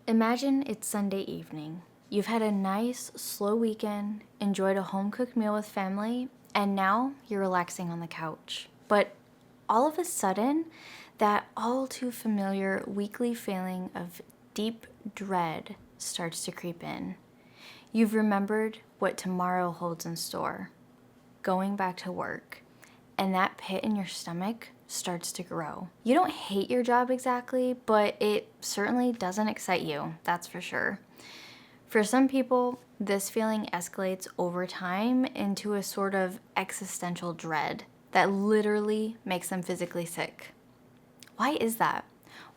Imagine it's Sunday evening. You've had a nice, slow weekend, enjoyed a home cooked meal with family, and now you're relaxing on the couch. But all of a sudden, that all too familiar weekly feeling of deep dread starts to creep in. You've remembered what tomorrow holds in store, going back to work, and that pit in your stomach starts to grow. You don't hate your job exactly, but it certainly doesn't excite you, that's for sure. For some people, this feeling escalates over time into a sort of existential dread that literally makes them physically sick. Why is that?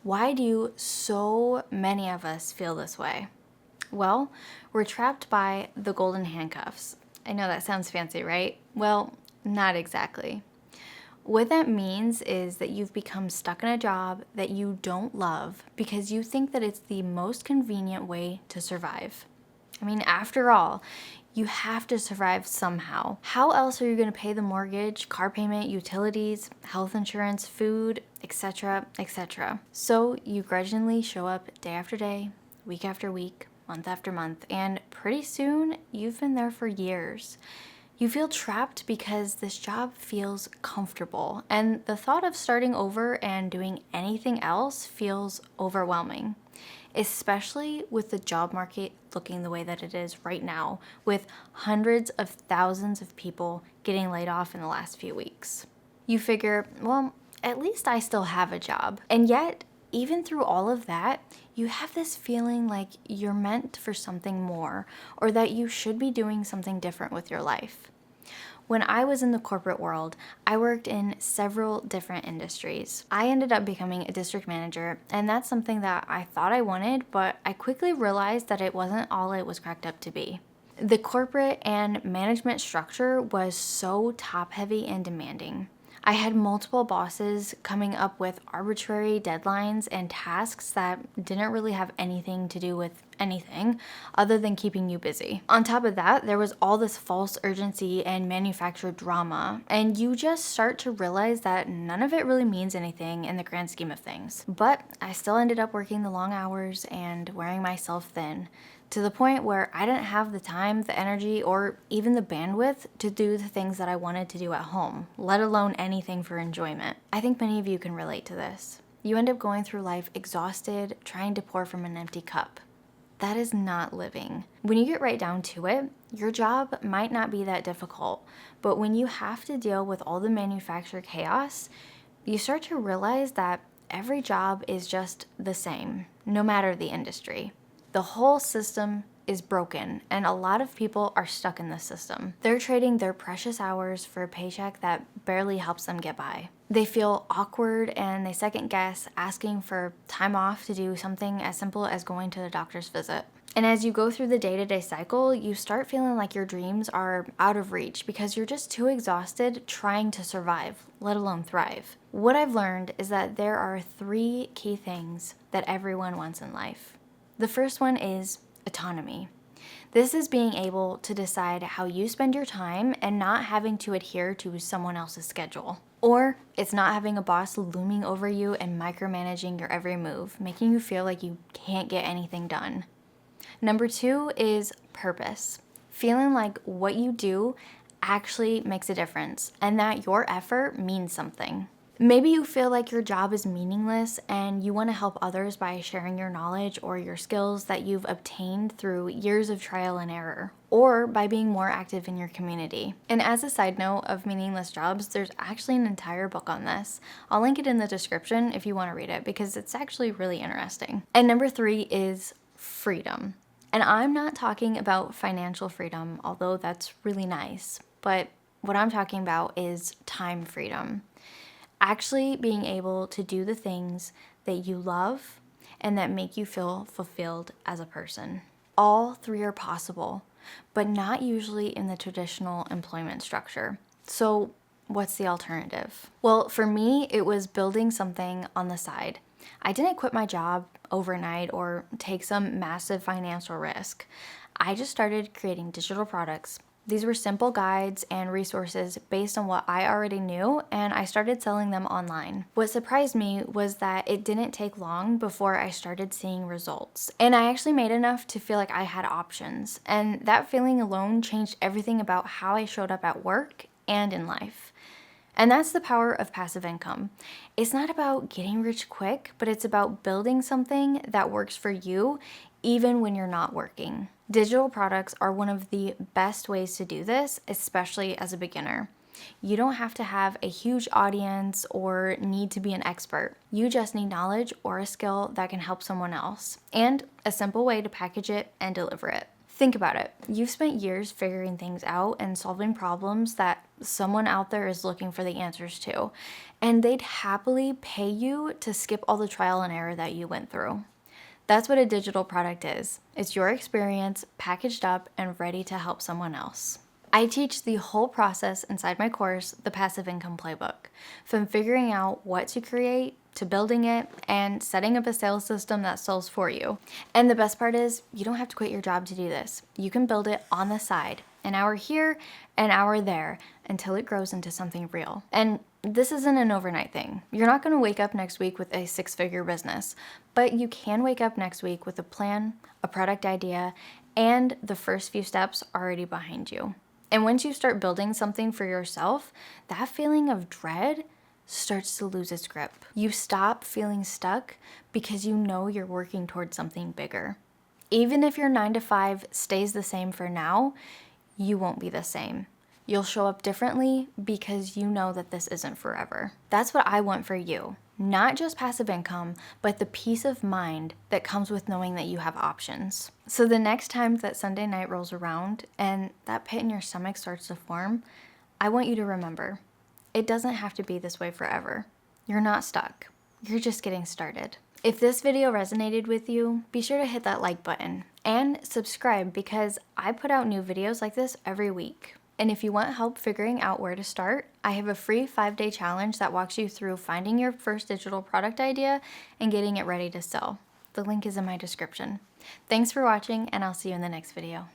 Why do so many of us feel this way? Well, we're trapped by the golden handcuffs. I know that sounds fancy, right? Well, not exactly. What that means is that you've become stuck in a job that you don't love because you think that it's the most convenient way to survive. I mean, after all, you have to survive somehow. How else are you going to pay the mortgage, car payment, utilities, health insurance, food, etc., etc.? So you grudgingly show up day after day, week after week, month after month, and pretty soon you've been there for years. You feel trapped because this job feels comfortable, and the thought of starting over and doing anything else feels overwhelming, especially with the job market looking the way that it is right now, with hundreds of thousands of people getting laid off in the last few weeks. You figure, well, at least I still have a job. And yet, even through all of that, you have this feeling like you're meant for something more, or that you should be doing something different with your life. When I was in the corporate world, I worked in several different industries. I ended up becoming a district manager, and that's something that I thought I wanted, but I quickly realized that it wasn't all it was cracked up to be. The corporate and management structure was so top-heavy and demanding. I had multiple bosses coming up with arbitrary deadlines and tasks that didn't really have anything to do with anything other than keeping you busy. On top of that, there was all this false urgency and manufactured drama, and you just start to realize that none of it really means anything in the grand scheme of things. But I still ended up working the long hours and wearing myself thin, to the point where I didn't have the time, the energy, or even the bandwidth to do the things that I wanted to do at home, let alone anything for enjoyment. I think many of you can relate to this. You end up going through life exhausted, trying to pour from an empty cup. That is not living. When you get right down to it, your job might not be that difficult, but when you have to deal with all the manufactured chaos, you start to realize that every job is just the same, no matter the industry. The whole system is broken, and a lot of people are stuck in this system. They're trading their precious hours for a paycheck that barely helps them get by. They feel awkward and they second guess asking for time off to do something as simple as going to the doctor's visit. And as you go through the day-to-day cycle, you start feeling like your dreams are out of reach because you're just too exhausted trying to survive, let alone thrive. What I've learned is that there are 3 key things that everyone wants in life. The first one is autonomy. This is being able to decide how you spend your time and not having to adhere to someone else's schedule. Or it's not having a boss looming over you and micromanaging your every move, making you feel like you can't get anything done. Number 2 is purpose. Feeling like what you do actually makes a difference and that your effort means something. Maybe you feel like your job is meaningless and you want to help others by sharing your knowledge or your skills that you've obtained through years of trial and error, or by being more active in your community. And as a side note of meaningless jobs, there's actually an entire book on this. I'll link it in the description if you want to read it because it's actually really interesting. And number 3 is freedom. And I'm not talking about financial freedom, although that's really nice, but what I'm talking about is time freedom. Actually being able to do the things that you love and that make you feel fulfilled as a person. All 3 are possible, but not usually in the traditional employment structure. So what's the alternative? Well, for me, it was building something on the side. I didn't quit my job overnight or take some massive financial risk. I just started creating digital products, These were simple guides and resources based on what I already knew, and I started selling them online. What surprised me was that it didn't take long before I started seeing results. And I actually made enough to feel like I had options. And that feeling alone changed everything about how I showed up at work and in life. And that's the power of passive income. It's not about getting rich quick, but it's about building something that works for you even when you're not working. Digital products are one of the best ways to do this, especially as a beginner. You don't have to have a huge audience or need to be an expert. You just need knowledge or a skill that can help someone else, and a simple way to package it and deliver it. Think about it. You've spent years figuring things out and solving problems that someone out there is looking for the answers to, and they'd happily pay you to skip all the trial and error that you went through. That's what a digital product is. It's your experience packaged up and ready to help someone else. I teach the whole process inside my course, The Passive Income Playbook, from figuring out what to create to building it and setting up a sales system that sells for you. And the best part is, you don't have to quit your job to do this. You can build it on the side, an hour here, an hour there, until it grows into something real. And this isn't an overnight thing. You're not going to wake up next week with a 6-figure business, but you can wake up next week with a plan, a product idea, and the first few steps already behind you. And once you start building something for yourself, that feeling of dread starts to lose its grip. You stop feeling stuck because you know you're working towards something bigger. Even if your 9 to 5 stays the same for now, you won't be the same. You'll show up differently because you know that this isn't forever. That's what I want for you. Not just passive income, but the peace of mind that comes with knowing that you have options. So the next time that Sunday night rolls around and that pit in your stomach starts to form, I want you to remember, it doesn't have to be this way forever. You're not stuck. You're just getting started. If this video resonated with you, be sure to hit that like button and subscribe because I put out new videos like this every week. And if you want help figuring out where to start, I have a free 5-day challenge that walks you through finding your first digital product idea and getting it ready to sell. The link is in my description. Thanks for watching, and I'll see you in the next video.